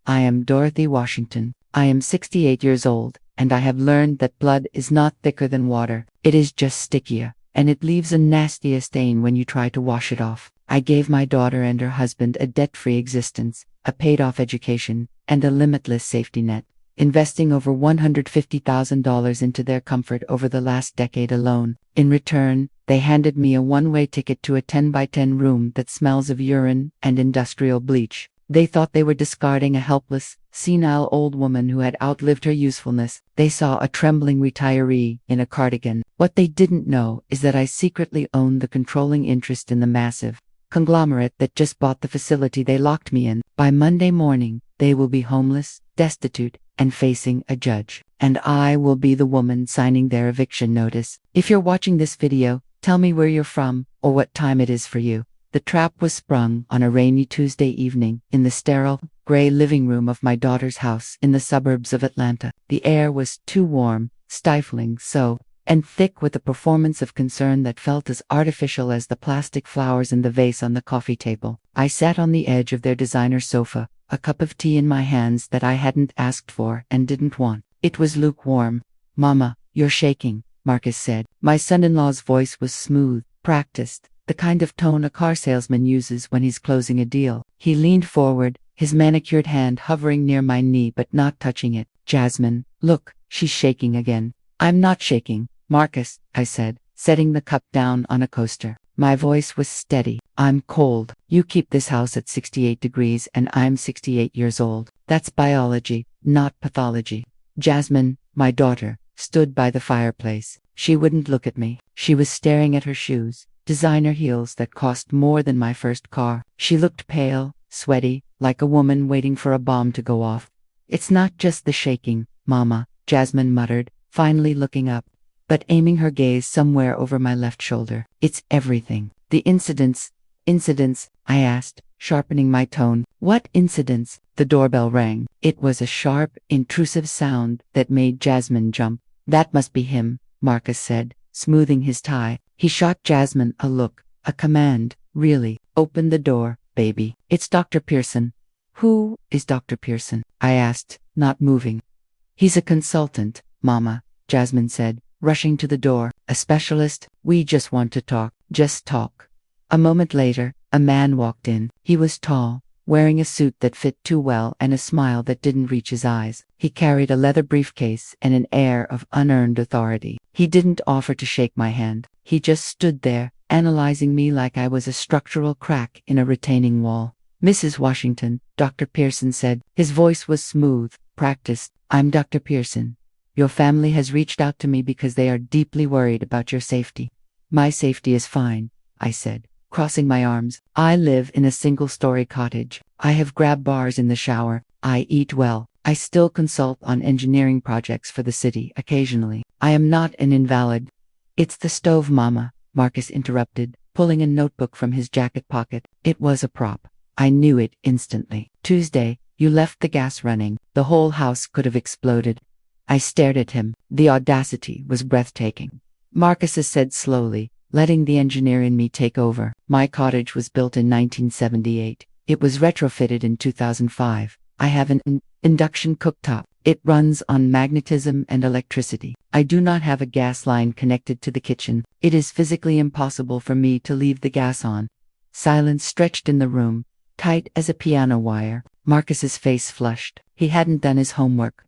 I am Dorothy Washington. I am 68 years old, and I have learned that blood is not thicker than water. It is just stickier, and it leaves a nastier stain when you try to wash it off. I gave my daughter and her husband a debt-free existence, a paid-off education, and a limitless safety net, investing over $150,000 into their comfort over the last decade alone. In return, they handed me a one-way ticket to a 10-by-10 room that smells of urine and industrial bleach. They thought they were discarding a helpless, senile old woman who had outlived her usefulness. They saw a trembling retiree in a cardigan. What they didn't know is that I secretly owned the controlling interest in the massive conglomerate that just bought the facility they locked me in. By Monday morning, they will be homeless, destitute, and facing a judge. And I will be the woman signing their eviction notice. If you're watching this video, tell me where you're from or what time it is for you. The trap was sprung on a rainy Tuesday evening in the sterile, gray living room of my daughter's house in the suburbs of Atlanta. The air was too warm, stifling so, and thick with a performance of concern that felt as artificial as the plastic flowers in the vase on the coffee table. I sat on the edge of their designer sofa, a cup of tea in my hands that I hadn't asked for and didn't want. It was lukewarm. "Mama, you're shaking," Marcus said. My son-in-law's voice was smooth, practiced, the kind of tone a car salesman uses when he's closing a deal. He leaned forward, his manicured hand hovering near my knee but not touching it. "Jasmine, look, she's shaking again." "I'm not shaking, Marcus," I said, setting the cup down on a coaster. My voice was steady. "I'm cold. You keep this house at 68 degrees and I'm 68 years old. That's biology, not pathology." Jasmine, my daughter, stood by the fireplace. She wouldn't look at me. She was staring at her shoes, designer heels that cost more than my first car. She looked pale, sweaty, like a woman waiting for a bomb to go off. "It's not just the shaking, Mama," Jasmine muttered, finally looking up, but aiming her gaze somewhere over my left shoulder. "It's everything." "The incidents," I asked, sharpening my tone. "What incidents?" The doorbell rang. It was a sharp, intrusive sound that made Jasmine jump. "That must be him," Marcus said, smoothing his tie. He shot Jasmine a look, a command. "Really? Open the door, baby. It's Dr. Pearson." "Who is Dr. Pearson?" I asked, not moving. "He's a consultant, Mama," Jasmine said, rushing to the door. "A specialist. We just want to talk. Just talk." A moment later, a man walked in. He was tall, wearing a suit that fit too well and a smile that didn't reach his eyes. He carried a leather briefcase and an air of unearned authority. He didn't offer to shake my hand. He just stood there, analyzing me like I was a structural crack in a retaining wall. "Mrs. Washington," Dr. Pearson said. His voice was smooth, practiced. "I'm Dr. Pearson. Your family has reached out to me because they are deeply worried about your safety." "My safety is fine," I said, crossing my arms. "I live in a single-story cottage. I have grab bars in the shower. I eat well. I still consult on engineering projects for the city occasionally. I am not an invalid." "It's the stove, Mama," Marcus interrupted, pulling a notebook from his jacket pocket. It was a prop. I knew it instantly. "Tuesday, you left the gas running. The whole house could have exploded." I stared at him. The audacity was breathtaking. Marcus said slowly, letting the engineer in me take over. "My cottage was built in 1978. It was retrofitted in 2005. I have an induction cooktop. It runs on magnetism and electricity. I do not have a gas line connected to the kitchen. It is physically impossible for me to leave the gas on." Silence stretched in the room, tight as a piano wire. Marcus's face flushed. He hadn't done his homework.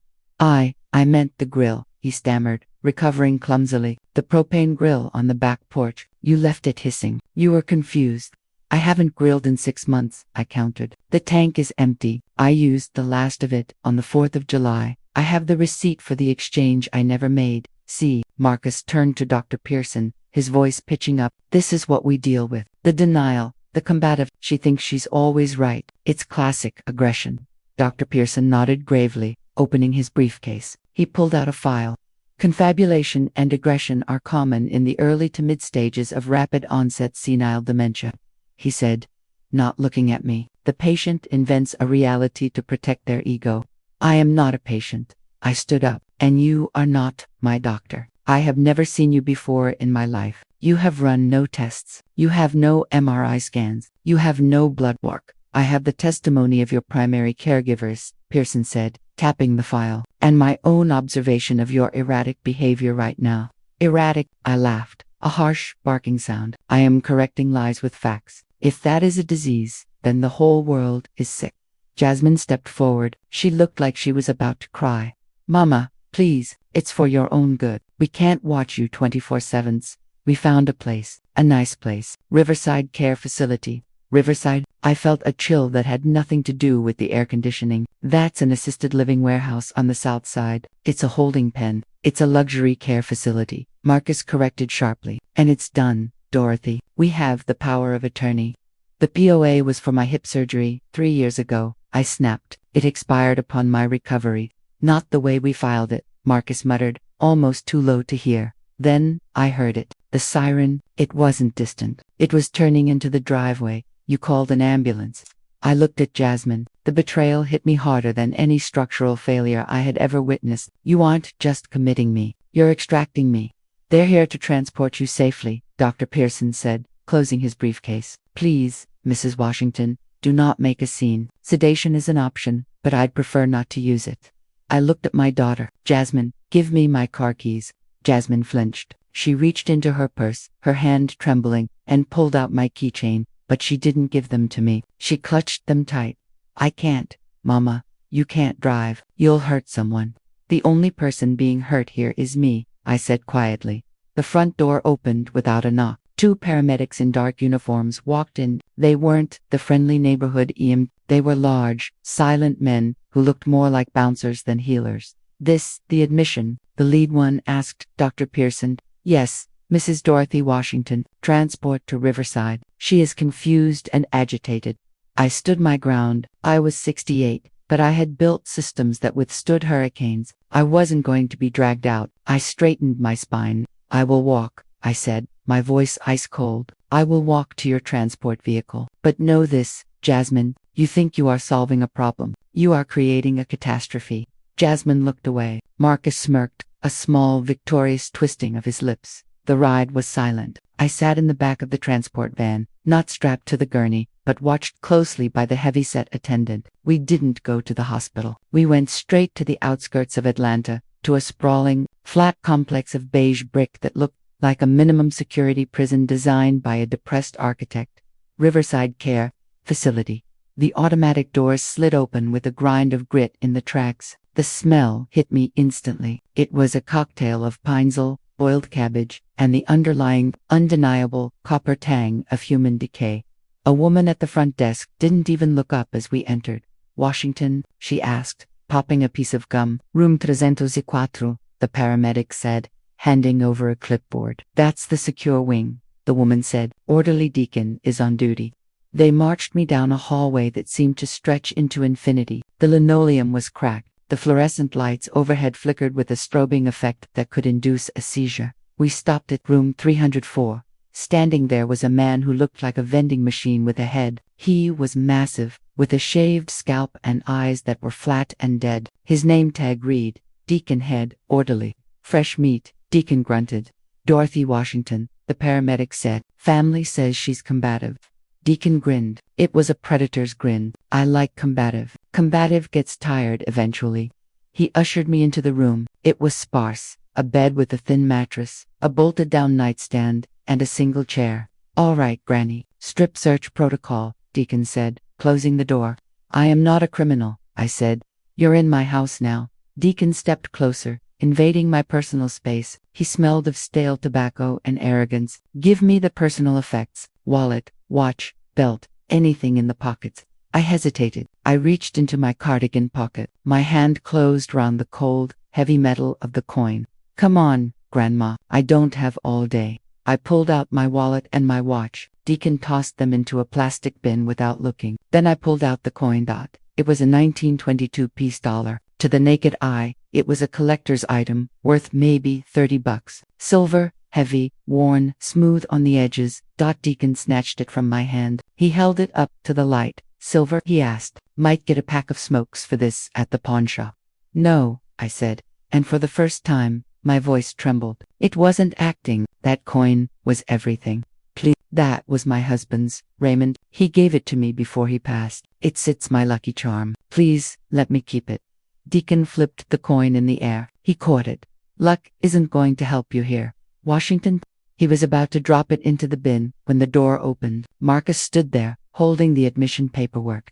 I meant the grill," he stammered, recovering clumsily. "The propane grill on the back porch. You left it hissing. You were confused." "I haven't grilled in 6 months," I countered. "The tank is empty. I used the last of it on the 4th of July. I have the receipt for the exchange I never made. See." Marcus turned to Dr. Pearson, his voice pitching up. "This is what we deal with. The denial, the combative. She thinks she's always right. It's classic aggression." Dr. Pearson nodded gravely, opening his briefcase. He pulled out a file. "Confabulation and aggression are common in the early to mid stages of rapid-onset senile dementia," he said, not looking at me. "The patient invents a reality to protect their ego. I am not a patient." I stood up. "And you are not my doctor. I have never seen you before in my life. You have run no tests. You have no MRI scans. You have no blood work. I have the testimony of your primary caregivers, Pearson said, tapping the file. And my own observation of your erratic behavior right now. Erratic, I laughed. A harsh, barking sound. I am correcting lies with facts. If that is a disease, then the whole world is sick. Jasmine stepped forward. She looked like she was about to cry. Mama, please, it's for your own good. We can't watch you 24/7. We found a place, a nice place. Riverside Care Facility. Riverside? I felt a chill that had nothing to do with the air conditioning. That's an assisted living warehouse on the south side. It's a holding pen. It's a luxury care facility. Marcus corrected sharply. And it's done, Dorothy. We have the power of attorney. The POA was for my hip surgery 3 years ago. I snapped. It expired upon my recovery. Not the way we filed it, Marcus muttered, almost too low to hear. Then, I heard it. The siren. It wasn't distant. It was turning into the driveway. You called an ambulance. I looked at Jasmine. The betrayal hit me harder than any structural failure I had ever witnessed. You aren't just committing me. You're extracting me. They're here to transport you safely, Dr. Pearson said, closing his briefcase. Please, Mrs. Washington, do not make a scene. Sedation is an option, but I'd prefer not to use it. I looked at my daughter. Jasmine, give me my car keys. Jasmine flinched. She reached into her purse, her hand trembling, and pulled out my keychain, but she didn't give them to me. She clutched them tight. I can't, Mama. You can't drive. You'll hurt someone. The only person being hurt here is me, I said quietly. The front door opened without a knock. 2 paramedics in dark uniforms walked in. They weren't the friendly neighborhood EM. They were large, silent men who looked more like bouncers than healers. This, the admission, the lead one asked Dr. Pearson. Yes, Mrs. Dorothy Washington, transport to Riverside. She is confused and agitated. I stood my ground. I was 68, but I had built systems that withstood hurricanes. I wasn't going to be dragged out. I straightened my spine. I will walk, I said, my voice ice cold. I will walk to your transport vehicle. But know this, Jasmine, you think you are solving a problem. You are creating a catastrophe. Jasmine looked away. Marcus smirked, a small, victorious twisting of his lips. The ride was silent. I sat in the back of the transport van, not strapped to the gurney, but watched closely by the heavy-set attendant. We didn't go to the hospital. We went straight to the outskirts of Atlanta, to a sprawling, flat complex of beige brick that looked like a minimum security prison designed by a depressed architect. Riverside Care Facility. The automatic doors slid open with a grind of grit in the tracks. The smell hit me instantly. It was a cocktail of Pine-Sol, boiled cabbage, and the underlying, undeniable copper tang of human decay. A woman at the front desk didn't even look up as we entered. Washington, she asked, popping a piece of gum. Room 304, the paramedic said, handing over a clipboard. That's the secure wing, the woman said. Orderly Deacon is on duty. They marched me down a hallway that seemed to stretch into infinity. The linoleum was cracked. The fluorescent lights overhead flickered with a strobing effect that could induce a seizure. We stopped at room 304. Standing there was a man who looked like a vending machine with a head. He was massive, with a shaved scalp and eyes that were flat and dead. His name tag read, Deacon Head, Orderly. Fresh meat, Deacon grunted. Dorothy Washington, the paramedic said. Family says she's combative. Deacon grinned. It was a predator's grin. I like combative. Combative gets tired eventually. He ushered me into the room. It was sparse. A bed with a thin mattress, a bolted-down nightstand, and a single chair. All right, Granny. Strip search protocol, Deacon said, closing the door. I am not a criminal, I said. You're in my house now. Deacon stepped closer, invading my personal space. He smelled of stale tobacco and arrogance. Give me the personal effects. Wallet, watch, belt, anything in the pockets. I hesitated. I reached into my cardigan pocket. My hand closed round the cold, heavy metal of the coin. Come on, Grandma. I don't have all day. I pulled out my wallet and my watch. Deacon tossed them into a plastic bin without looking. Then I pulled out the coin dot. It was a 1922-piece dollar. To the naked eye, it was a collector's item, worth maybe $30. Silver, heavy, worn, smooth on the edges. Deacon snatched it from my hand. He held it up to the light. Silver, he asked. Might get a pack of smokes for this at the pawn shop. No, I said, and for the first time, my voice trembled. It wasn't acting. That coin was everything. Please. That was my husband's, Raymond. He gave it to me before he passed. It's my lucky charm. Please, let me keep it. Deacon flipped the coin in the air. He caught it. Luck isn't going to help you here, Washington. He was about to drop it into the bin when the door opened. Marcus stood there, holding the admission paperwork.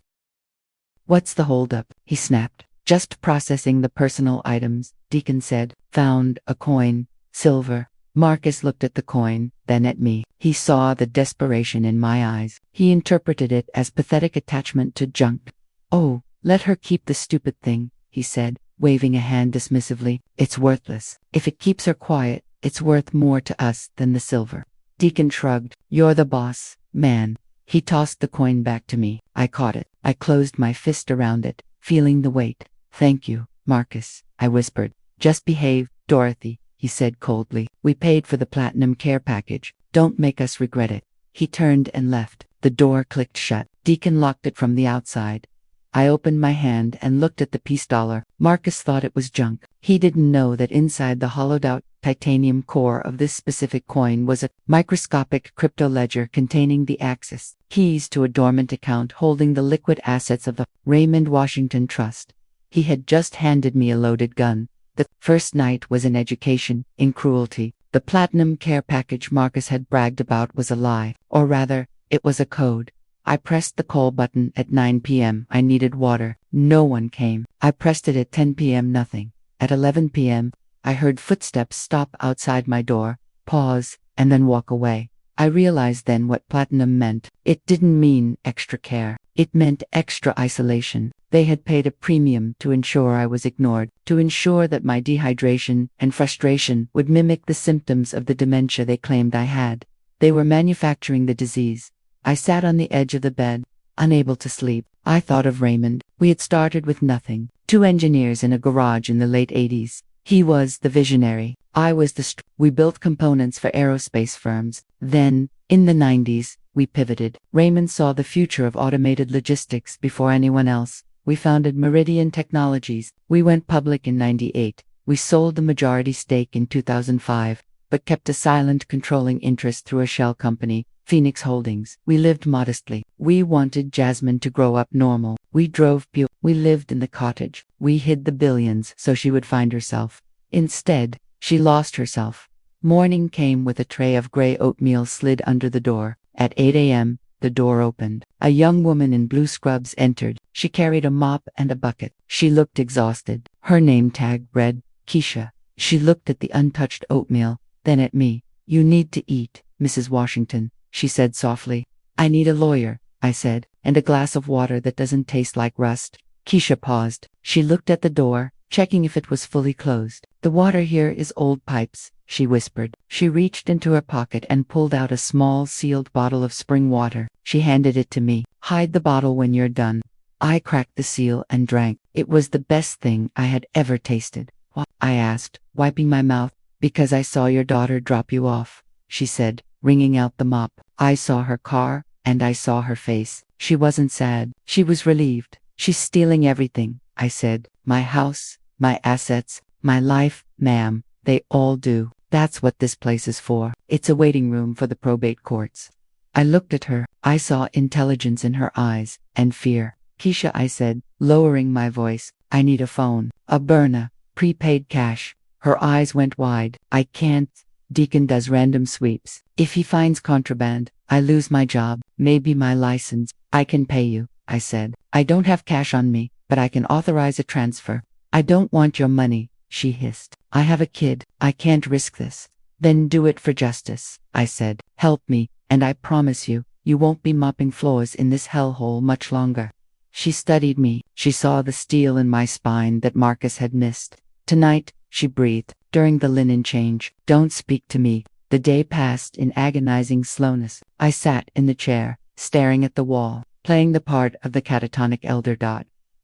What's the holdup? He snapped. Just processing the personal items, Deacon said. Found a coin, silver. Marcus looked at the coin, then at me. He saw the desperation in my eyes. He interpreted it as pathetic attachment to junk. Oh, let her keep the stupid thing, he said, waving a hand dismissively. It's worthless. If it keeps her quiet, it's worth more to us than the silver. Deacon shrugged. You're the boss, man. He tossed the coin back to me. I caught it. I closed my fist around it, feeling the weight. Thank you, Marcus, I whispered. Just behave, Dorothy, he said coldly. We paid for the platinum care package. Don't make us regret it. He turned and left. The door clicked shut. Deacon locked it from the outside. I opened my hand and looked at the piece dollar. Marcus thought it was junk. He didn't know that inside the hollowed-out titanium core of this specific coin was a microscopic crypto ledger containing the access keys to a dormant account holding the liquid assets of the Raymond Washington Trust. He had just handed me a loaded gun. The first night was in education, in cruelty. The platinum care package Marcus had bragged about was a lie, or rather, it was a code. I pressed the call button at 9 p.m. I needed water. No one came. I pressed it at 10 p.m. Nothing. At 11 p.m., I heard footsteps stop outside my door, pause, and then walk away. I realized then what platinum meant. It didn't mean extra care. It meant extra isolation. They had paid a premium to ensure I was ignored, to ensure that my dehydration and frustration would mimic the symptoms of the dementia they claimed I had. They were manufacturing the disease. I sat on the edge of the bed, unable to sleep. I thought of Raymond. We had started with nothing. 2 engineers in a garage in the late 80s. He was the visionary. I was the We built components for aerospace firms. Then, in the 90s, we pivoted. Raymond saw the future of automated logistics before anyone else. We founded Meridian Technologies. We went public in 98. We sold the majority stake in 2005, but kept a silent controlling interest through a shell company, Phoenix Holdings. We lived modestly. We wanted Jasmine to grow up normal. We drove Pure. We lived in the cottage. We hid the billions so she would find herself. Instead, she lost herself. Morning came with a tray of gray oatmeal slid under the door. At 8 a.m., the door opened. A young woman in blue scrubs entered. She carried a mop and a bucket. She looked exhausted. Her name tag read, Keisha. She looked at the untouched oatmeal, then at me. You need to eat, Mrs. Washington, she said softly. I need a lawyer, I said, and a glass of water that doesn't taste like rust. Keisha paused. She looked at the door, checking if it was fully closed. The water here is old pipes, she whispered. She reached into her pocket and pulled out a small sealed bottle of spring water. She handed it to me. Hide the bottle when you're done. I cracked the seal and drank. It was the best thing I had ever tasted. Why? I asked, wiping my mouth. Because I saw your daughter drop you off, she said, wringing out the mop. I saw her car, and I saw her face. She wasn't sad. She was relieved. She's stealing everything, I said. My house, my assets, my life, ma'am. They all do. That's what this place is for. It's a waiting room for the probate courts. I looked at her. I saw intelligence in her eyes, and fear. Keisha, I said, lowering my voice, I need a phone, a burner, prepaid cash. Her eyes went wide. I can't. Deacon does random sweeps. If he finds contraband, I lose my job, maybe my license. I can pay you, I said. I don't have cash on me, but I can authorize a transfer. I don't want your money, she hissed. I have a kid. I can't risk this. Then do it for justice, I said. Help me, and I promise you, you won't be mopping floors in this hellhole much longer. She studied me. She saw the steel in my spine that Marcus had missed. Tonight, she breathed, during the linen change. Don't speak to me. The day passed in agonizing slowness. I sat in the chair, staring at the wall, playing the part of the catatonic elder.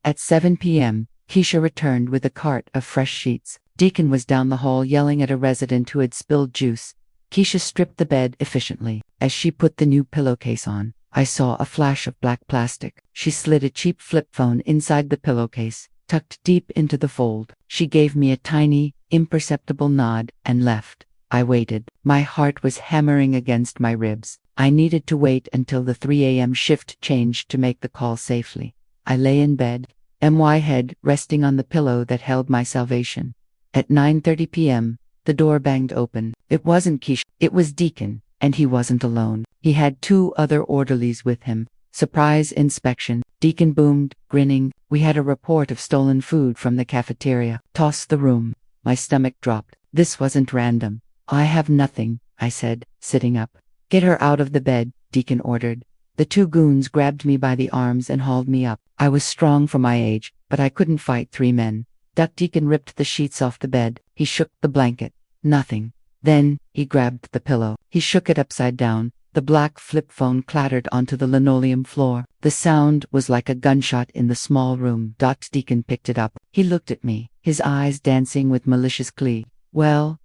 At 7 p.m., Keisha returned with a cart of fresh sheets. Deacon was down the hall yelling at a resident who had spilled juice. Keisha stripped the bed efficiently. As she put the new pillowcase on, I saw a flash of black plastic. She slid a cheap flip phone inside the pillowcase, tucked deep into the fold. She gave me a tiny, imperceptible nod and left. I waited. My heart was hammering against my ribs. I needed to wait until the 3 a.m. shift changed to make the call safely. I lay in bed, my head resting on the pillow that held my salvation. At 9:30 p.m., the door banged open. It wasn't Quiche, it was Deacon, and he wasn't alone. He had 2 other orderlies with him. Surprise inspection. Deacon boomed, grinning. We had a report of stolen food from the cafeteria. Toss the room. My stomach dropped. This wasn't random. I have nothing, I said, sitting up. Get her out of the bed, Deacon ordered. The 2 goons grabbed me by the arms and hauled me up. I was strong for my age, but I couldn't fight 3 men. Deacon ripped the sheets off the bed. He shook the blanket. Nothing. Then, he grabbed the pillow. He shook it upside down. The black flip phone clattered onto the linoleum floor. The sound was like a gunshot in the small room. Deacon picked it up. He looked at me, his eyes dancing with malicious glee. Well,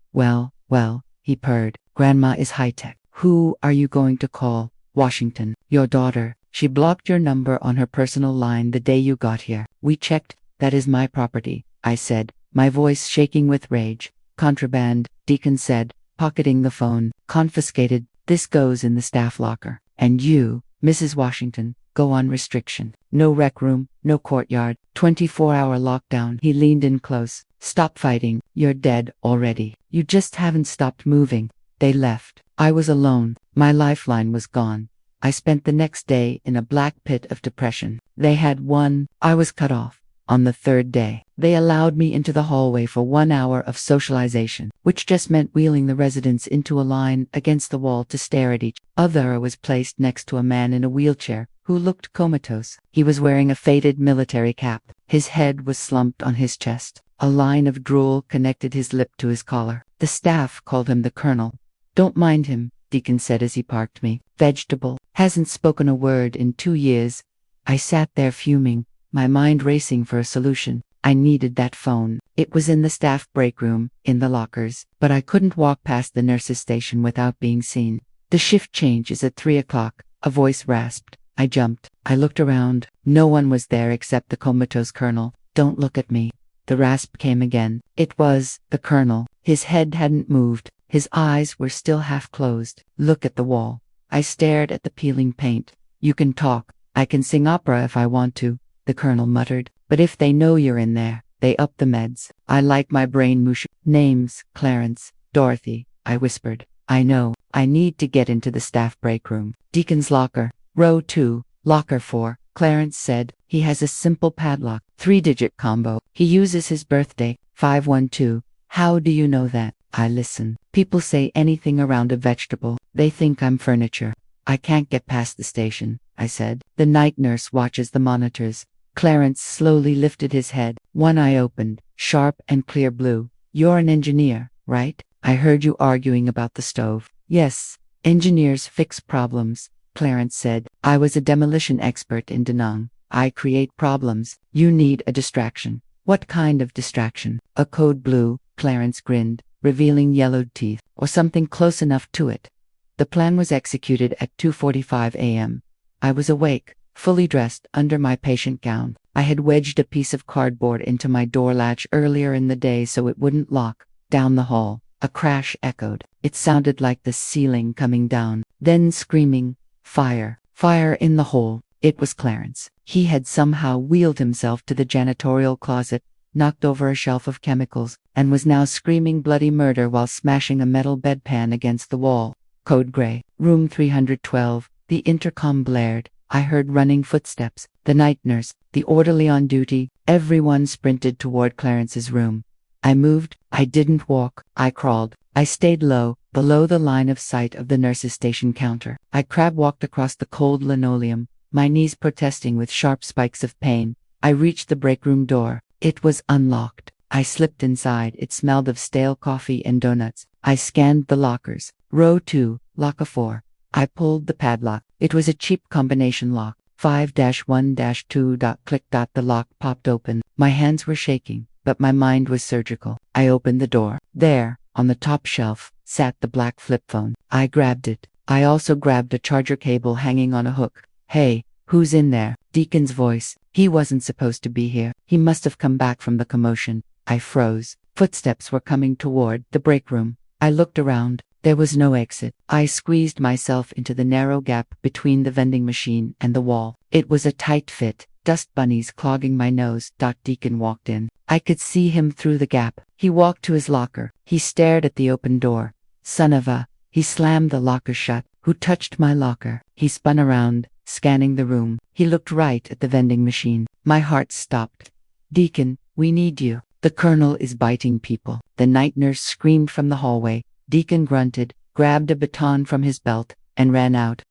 he purred. Grandma is high-tech. Who are you going to call? Washington. Your daughter. She blocked your number on her personal line the day you got here. We checked. That is my property, I said, my voice shaking with rage. Contraband, Deacon said, pocketing the phone. Confiscated. This goes in the staff locker. And you, Mrs. Washington, go on restriction. No rec room, no courtyard, 24-hour lockdown. He leaned in close. Stop fighting. You're dead already. You just haven't stopped moving. They left. I was alone. My lifeline was gone. I spent the next day in a black pit of depression. They had won. I was cut off. On the 3rd day, they allowed me into the hallway for 1 hour of socialization, which just meant wheeling the residents into a line against the wall to stare at each other. I was placed next to a man in a wheelchair who looked comatose. He was wearing a faded military cap. His head was slumped on his chest. A line of drool connected his lip to his collar. The staff called him the Colonel. Don't mind him, Deacon said as he parked me. Vegetable. Hasn't spoken a word in 2 years. I sat there fuming, my mind racing for a solution. I needed that phone. It was in the staff break room, in the lockers, but I couldn't walk past the nurse's station without being seen. The shift change is at 3 o'clock, a voice rasped. I jumped. I looked around. No one was there except the comatose Colonel. Don't look at me. The rasp came again. It was the Colonel. His head hadn't moved. His eyes were still half closed. Look at the wall. I stared at the peeling paint. You can talk. I can sing opera if I want to, the Colonel muttered. But if they know you're in there, they up the meds. I like my brain mush. Names, Clarence, Dorothy, I whispered. I know. I need to get into the staff break room. Deacon's locker. Row 2, locker 4, Clarence said. He has a simple padlock, 3-digit combo. He uses his birthday, 512. How do you know that? I listen. People say anything around a vegetable. They think I'm furniture. I can't get past the station, I said. The night nurse watches the monitors. Clarence slowly lifted his head. One eye opened, sharp and clear blue. You're an engineer, right? I heard you arguing about the stove. Yes, engineers fix problems, Clarence said. I was a demolition expert in Da Nang. I create problems. You need a distraction. What kind of distraction? A code blue, Clarence grinned, revealing yellowed teeth, or something close enough to it. The plan was executed at 2:45 a.m. I was awake, fully dressed under my patient gown. I had wedged a piece of cardboard into my door latch earlier in the day so it wouldn't lock. Down the hall, a crash echoed. It sounded like the ceiling coming down, then screaming, fire, fire in the hole. It was Clarence. He had somehow wheeled himself to the janitorial closet, knocked over a shelf of chemicals, and was now screaming bloody murder while smashing a metal bedpan against the wall. Code Gray, room 312. The intercom blared. I heard running footsteps. The night nurse, the orderly on duty, everyone sprinted toward Clarence's room. I moved. I didn't walk. I crawled. I stayed low, below the line of sight of the nurse's station counter. I crab-walked across the cold linoleum, my knees protesting with sharp spikes of pain. I reached the break room door. It was unlocked. I slipped inside. It smelled of stale coffee and donuts. I scanned the lockers. Row 2, locker 4. I pulled the padlock. It was a cheap combination lock. 5-1-2. Click. The lock popped open. My hands were shaking, but my mind was surgical. I opened the door. There, on the top shelf, sat the black flip phone. I grabbed it. I also grabbed a charger cable hanging on a hook. Hey, who's in there? Deacon's voice. He wasn't supposed to be here. He must have come back from the commotion. I froze. Footsteps were coming toward the break room. I looked around. There was no exit. I squeezed myself into the narrow gap between the vending machine and the wall. It was a tight fit, dust bunnies clogging my nose. Deacon walked in. I could see him through the gap. He walked to his locker. He stared at the open door. Son of a... He slammed the locker shut. Who touched my locker? He spun around, scanning the room. He looked right at the vending machine. My heart stopped. Deacon, we need you. The colonel is biting people. The night nurse screamed from the hallway. Deacon grunted, grabbed a baton from his belt, and ran out.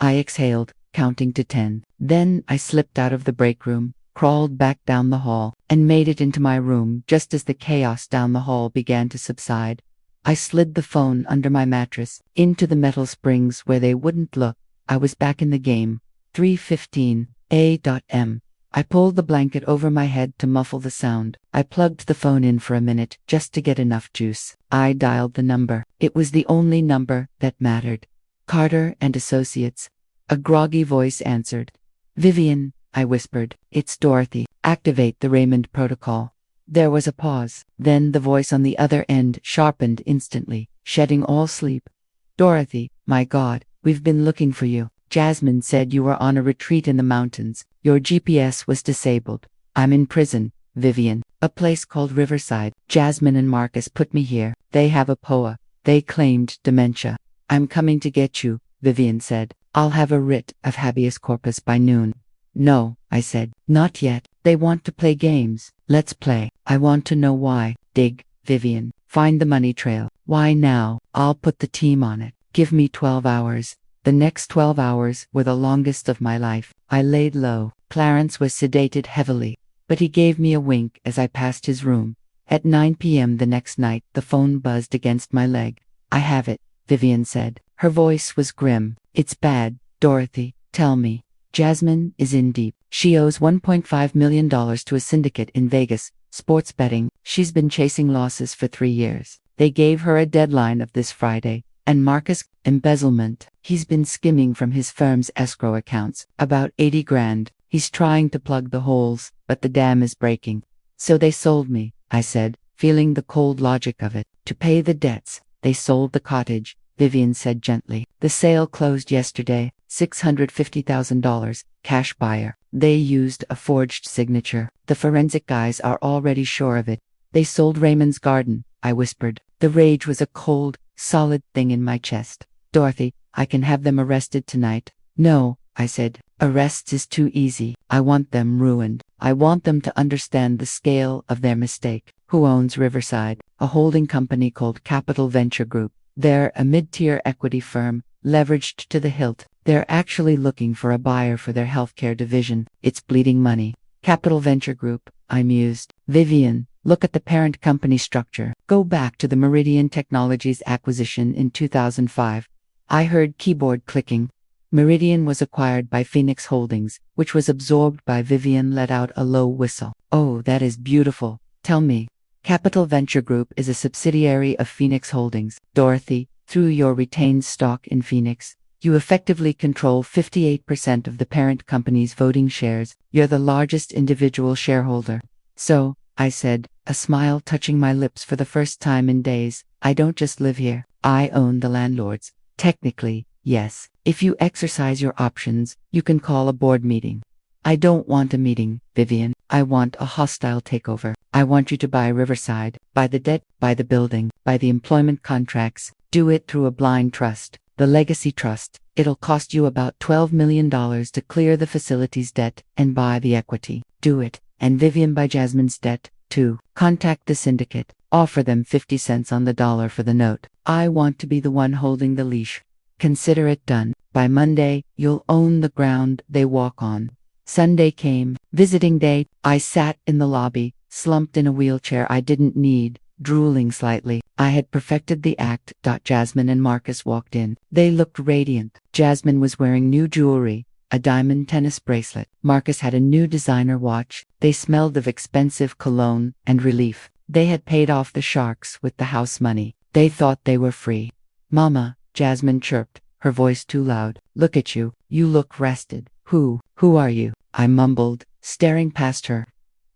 I exhaled, counting to 10. Then I slipped out of the break room, crawled back down the hall, and made it into my room just as the chaos down the hall began to subside. I slid the phone under my mattress, into the metal springs where they wouldn't look. I was back in the game. 3:15 a.m. I pulled the blanket over my head to muffle the sound. I plugged the phone in for a minute, just to get enough juice. I dialed the number. It was the only number that mattered. Carter and Associates. A groggy voice answered. Vivian, I whispered. It's Dorothy. Activate the Raymond protocol. There was a pause. Then the voice on the other end sharpened instantly, shedding all sleep. Dorothy, my God, we've been looking for you. Jasmine said you were on a retreat in the mountains. Your GPS was disabled. I'm in prison, Vivian. A place called Riverside. Jasmine and Marcus put me here. They have a POA. They claimed dementia. I'm coming to get you, Vivian said. I'll have a writ of habeas corpus by noon. No, I said. Not yet. They want to play games. Let's play. I want to know why. Dig, Vivian. Find the money trail. Why now? I'll put the team on it. Give me 12 hours. The next 12 hours were the longest of my life. I laid low. Clarence was sedated heavily, but he gave me a wink as I passed his room. At 9 p.m. the next night, the phone buzzed against my leg. I have it, Vivian said. Her voice was grim. It's bad, Dorothy. Tell me. Jasmine is in deep. She owes $1.5 million to a syndicate in Vegas, sports betting. She's been chasing losses for 3 years. They gave her a deadline of this Friday. And Marcus, embezzlement. He's been skimming from his firm's escrow accounts, about 80 grand. He's trying to plug the holes, but the dam is breaking. So they sold me, I said, feeling the cold logic of it. To pay the debts, they sold the cottage, Vivian said gently. The sale closed yesterday, $650,000, cash buyer. They used a forged signature. The forensic guys are already sure of it. They sold Raymond's garden, I whispered. The rage was a cold, solid thing in my chest. Dorothy, I can have them arrested tonight. No, I said. Arrests is too easy. I want them ruined. I want them to understand the scale of their mistake. Who owns Riverside? A holding company called Capital Venture Group. They're a mid-tier equity firm, leveraged to the hilt. They're actually looking for a buyer for their healthcare division. It's bleeding money. Capital Venture Group, I mused. Vivian, look at the parent company structure. Go back to the Meridian Technologies acquisition in 2005. I heard keyboard clicking. Meridian was acquired by Phoenix Holdings, which was absorbed by Vivian. Let out a low whistle. Oh, that is beautiful. Tell me. Capital Venture Group is a subsidiary of Phoenix Holdings. Dorothy, through your retained stock in Phoenix, you effectively control 58% of the parent company's voting shares. You're the largest individual shareholder. So, I said, a smile touching my lips for the first time in days, I don't just live here. I own the landlords. Technically, yes. If you exercise your options, you can call a board meeting. I don't want a meeting, Vivian. I want a hostile takeover. I want you to buy Riverside, buy the debt, buy the building, buy the employment contracts. Do it through a blind trust, the legacy trust. It'll cost you about $12 million to clear the facility's debt and buy the equity. Do it. And Vivian, buy Jasmine's debt, too. Contact the syndicate. Offer them 50 cents on the dollar for the note. I want to be the one holding the leash. Consider it done. By Monday, you'll own the ground they walk on. Sunday came, visiting day. I sat in the lobby, slumped in a wheelchair I didn't need, drooling slightly. I had perfected the act. Jasmine and Marcus walked in. They looked radiant. Jasmine was wearing new jewelry, a diamond tennis bracelet. Marcus had a new designer watch. They smelled of expensive cologne and relief. They had paid off the sharks with the house money. They thought they were free. Mama, Jasmine chirped, her voice too loud. Look at you. You look rested. Who are you? I mumbled, staring past her.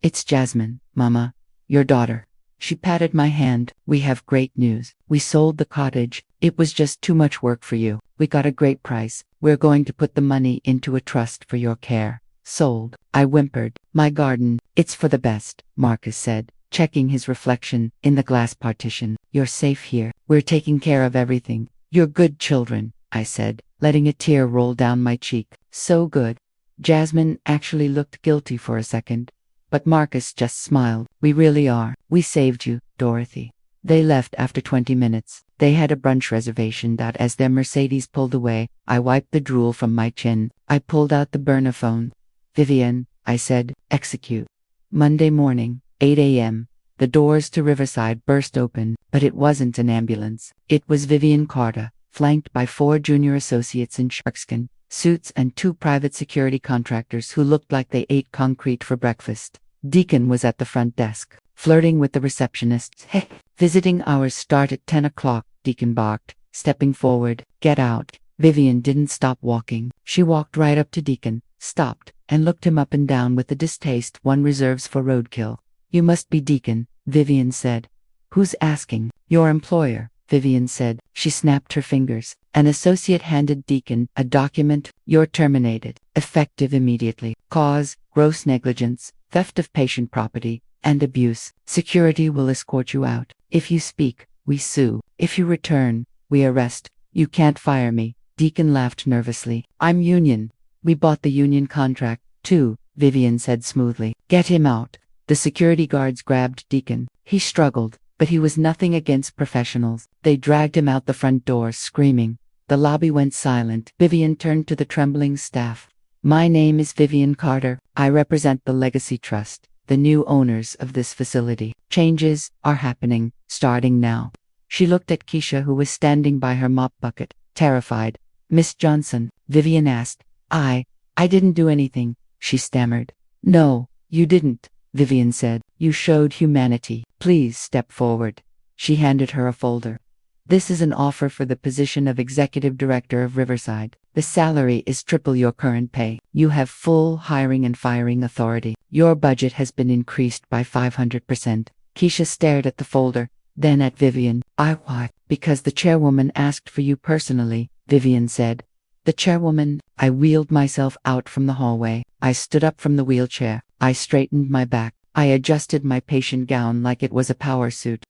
It's Jasmine, Mama, your daughter. She patted my hand. We have great news. We sold the cottage. It was just too much work for you. We got a great price. We're going to put the money into a trust for your care. Sold. I whimpered. My garden. It's for the best, Marcus said, checking his reflection in the glass partition. You're safe here. We're taking care of everything. You're good children, I said, letting a tear roll down my cheek. So good. Jasmine actually looked guilty for a second. But Marcus just smiled. We really are. We saved you, Dorothy. They left after 20 minutes. They had a brunch reservation that as their Mercedes pulled away, I wiped the drool from my chin. I pulled out the burner phone. Vivian, I said, execute. Monday morning, 8 a.m. The doors to Riverside burst open, but it wasn't an ambulance. It was Vivian Carter, flanked by 4 junior associates in sharkskin suits and 2 private security contractors who looked like they ate concrete for breakfast. Deacon was at the front desk, flirting with the receptionists. Hey, visiting hours start at 10 o'clock, Deacon barked, stepping forward. Get out. Vivian didn't stop walking. She walked right up to Deacon, stopped, and looked him up and down with the distaste one reserves for roadkill. You must be Deacon, Vivian said. Who's asking? Your employer, Vivian said. She snapped her fingers. An associate handed Deacon a document. You're terminated. Effective immediately. Cause, gross negligence, theft of patient property, and abuse. Security will escort you out. If you speak, we sue. If you return, we arrest. You can't fire me. Deacon laughed nervously. I'm union. We bought the union contract, too, Vivian said smoothly. Get him out. The security guards grabbed Deacon. He struggled, but he was nothing against professionals. They dragged him out the front door, screaming. The lobby went silent. Vivian turned to the trembling staff. My name is Vivian Carter. I represent the Legacy Trust, the new owners of this facility. Changes are happening, starting now. She looked at Keisha, who was standing by her mop bucket, terrified. Miss Johnson, Vivian asked. I didn't do anything, she stammered. No, you didn't, Vivian said. You showed humanity. Please step forward. She handed her a folder. This is an offer for the position of Executive Director of Riverside. The salary is triple your current pay. You have full hiring and firing authority. Your budget has been increased by 500%. Keisha stared at the folder, then at Vivian. Why? Because the chairwoman asked for you personally, Vivian said. The chairwoman. I wheeled myself out from the hallway. I stood up from the wheelchair. I straightened my back. I adjusted my patient gown like it was a power suit.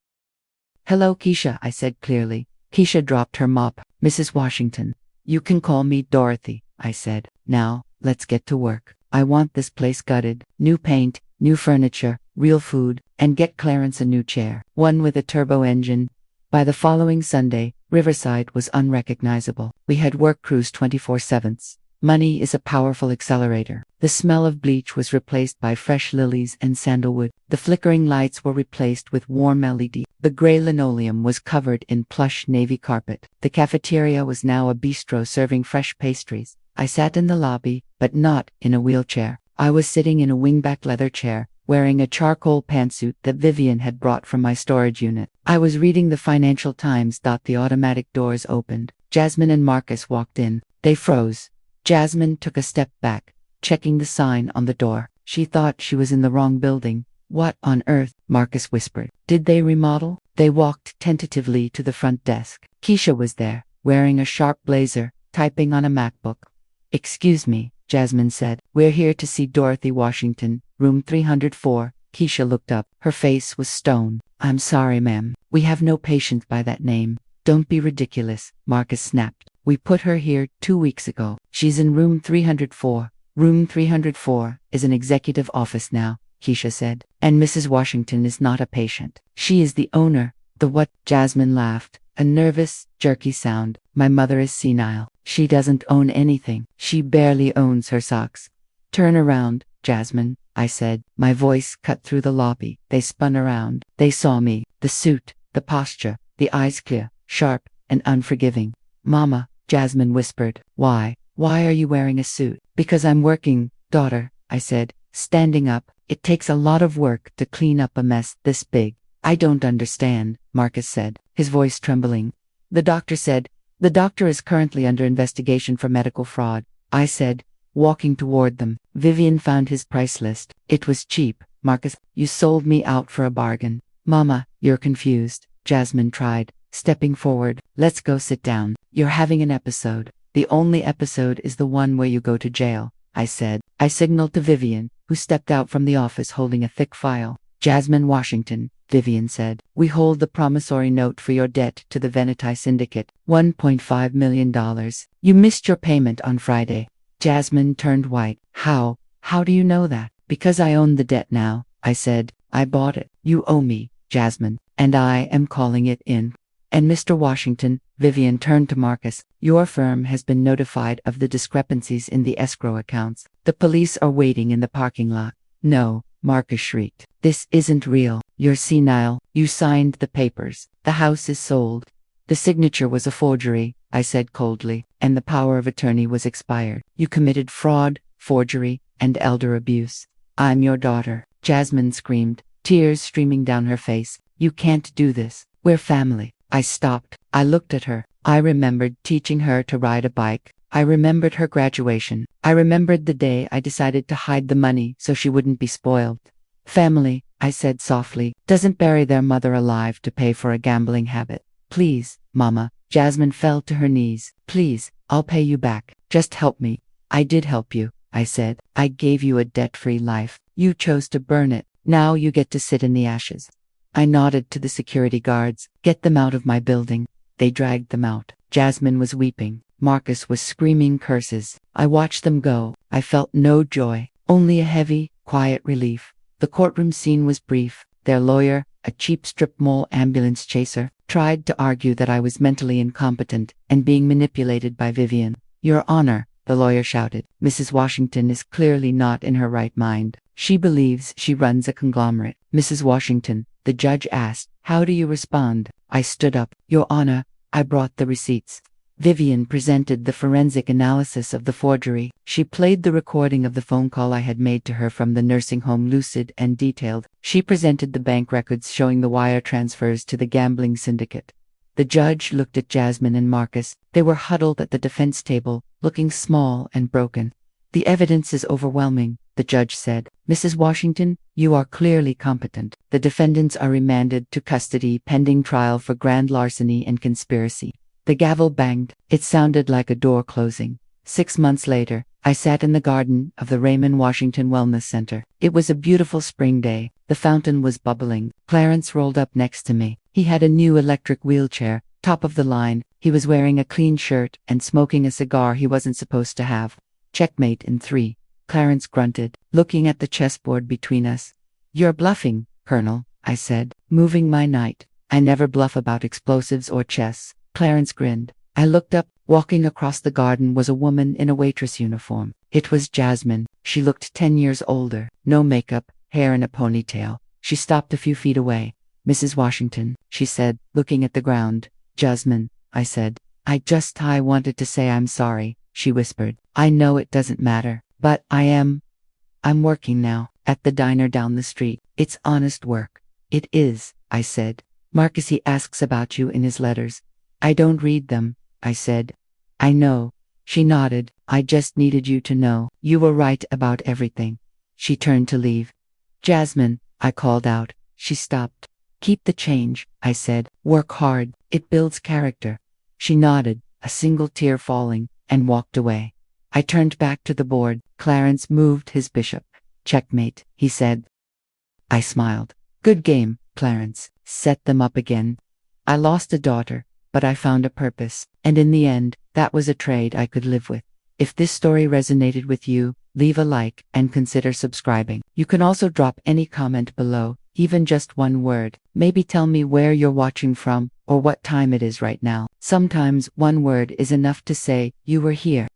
Hello, Keisha, I said clearly. Keisha dropped her mop. Mrs. Washington. You can call me Dorothy, I said. Now, let's get to work. I want this place gutted. New paint, new furniture, real food, and get Clarence a new chair. One with a turbo engine. By the following Sunday, Riverside was unrecognizable. We had work crews 24/7. Money is a powerful accelerator. The smell of bleach was replaced by fresh lilies and sandalwood. The flickering lights were replaced with warm LED. The gray linoleum was covered in plush navy carpet. The cafeteria was now a bistro serving fresh pastries. I sat in the lobby, but not in a wheelchair. I was sitting in a wingback leather chair, wearing a charcoal pantsuit that Vivian had brought from my storage unit. I was reading the Financial Times. The automatic doors opened. Jasmine and Marcus walked in. They froze. Jasmine took a step back, checking the sign on the door. She thought she was in the wrong building. What on earth? Marcus whispered. Did they remodel? They walked tentatively to the front desk. Keisha was there, wearing a sharp blazer, typing on a MacBook. Excuse me, Jasmine said. We're here to see Dorothy Washington, room 304. Keisha looked up. Her face was stone. I'm sorry, ma'am. We have no patient by that name. Don't be ridiculous, Marcus snapped. We put her here 2 weeks ago. She's in room 304. Room 304 is an executive office now, Keisha said. And Mrs. Washington is not a patient. She is the owner. The what? Jasmine laughed. A nervous, jerky sound. My mother is senile. She doesn't own anything. She barely owns her socks. Turn around, Jasmine, I said. My voice cut through the lobby. They spun around. They saw me. The suit, the posture, the eyes clear, sharp, and unforgiving. Mama, Jasmine whispered. Why? Why are you wearing a suit? Because I'm working, daughter, I said, standing up. It takes a lot of work to clean up a mess this big. I don't understand, Marcus said, his voice trembling. The doctor said. The doctor is currently under investigation for medical fraud, I said, walking toward them. Vivian found his price list. It was cheap, Marcus. You sold me out for a bargain. Mama, you're confused, Jasmine tried, stepping forward. Let's go sit down. You're having an episode. The only episode is the one where you go to jail. I said. I signaled to Vivian, who stepped out from the office holding a thick file. Jasmine Washington, Vivian said. We hold the promissory note for your debt to the Veneti Syndicate, $1.5 million. You missed your payment on Friday. Jasmine turned white. How? How do you know that? Because I own the debt now, I said. I bought it. You owe me, Jasmine, and I am calling it in. And Mr. Washington, Vivian turned to Marcus, your firm has been notified of the discrepancies in the escrow accounts. The police are waiting in the parking lot. No, Marcus shrieked. This isn't real. You're senile. You signed the papers. The house is sold. The signature was a forgery, I said coldly, and the power of attorney was expired. You committed fraud, forgery, and elder abuse. I'm your daughter, Jasmine screamed, tears streaming down her face. You can't do this. We're family. I stopped. I looked at her. I remembered teaching her to ride a bike. I remembered her graduation. I remembered the day I decided to hide the money so she wouldn't be spoiled. Family, I said softly, doesn't bury their mother alive to pay for a gambling habit. Please, Mama. Jasmine fell to her knees. Please, I'll pay you back. Just help me. I did help you, I said. I gave you a debt-free life. You chose to burn it. Now you get to sit in the ashes. I nodded to the security guards. Get them out of my building. They dragged them out. Jasmine was weeping. Marcus was screaming curses. I watched them go. I felt no joy, only a heavy, quiet relief. The courtroom scene was brief. Their lawyer, a cheap strip mall ambulance chaser, tried to argue that I was mentally incompetent and being manipulated by Vivian. Your Honor, the lawyer shouted, Mrs. Washington is clearly not in her right mind. She believes she runs a conglomerate. Mrs. Washington, the judge asked, how do you respond? I stood up. Your Honor, I brought the receipts. Vivian presented the forensic analysis of the forgery. She played the recording of the phone call I had made to her from the nursing home, lucid and detailed. She presented the bank records showing the wire transfers to the gambling syndicate. The judge looked at Jasmine and Marcus. They were huddled at the defense table, looking small and broken. The evidence is overwhelming, the judge said. Mrs. Washington, you are clearly competent. The defendants are remanded to custody pending trial for grand larceny and conspiracy. The gavel banged. It sounded like a door closing. 6 months later, I sat in the garden of the Raymond Washington Wellness Center. It was a beautiful spring day. The fountain was bubbling. Clarence rolled up next to me. He had a new electric wheelchair, top of the line. He was wearing a clean shirt and smoking a cigar he wasn't supposed to have. Checkmate in 3. Clarence grunted, looking at the chessboard between us. You're bluffing, Colonel, I said, moving my knight. I never bluff about explosives or chess. Clarence grinned. I looked up. Walking across the garden was a woman in a waitress uniform. It was Jasmine. She looked 10 years older. No makeup, hair in a ponytail. She stopped a few feet away. Mrs. Washington, she said, looking at the ground. Jasmine, I said. I wanted to say I'm sorry, she whispered. I know it doesn't matter, but I'm working now, at the diner down the street. It's honest work. It is, I said. Marcus, he asks about you in his letters. I don't read them, I said. I know. She nodded. I just needed you to know. You were right about everything. She turned to leave. Jasmine, I called out. She stopped. Keep the change, I said. Work hard. It builds character. She nodded, a single tear falling, and walked away. I turned back to the board. Clarence moved his bishop. Checkmate, he said. I smiled. Good game, Clarence. Set them up again. I lost a daughter, but I found a purpose, and in the end, that was a trade I could live with. If this story resonated with you, leave a like and consider subscribing. You can also drop any comment below, even just one word. Maybe tell me where you're watching from or what time it is right now. Sometimes one word is enough to say, you were here.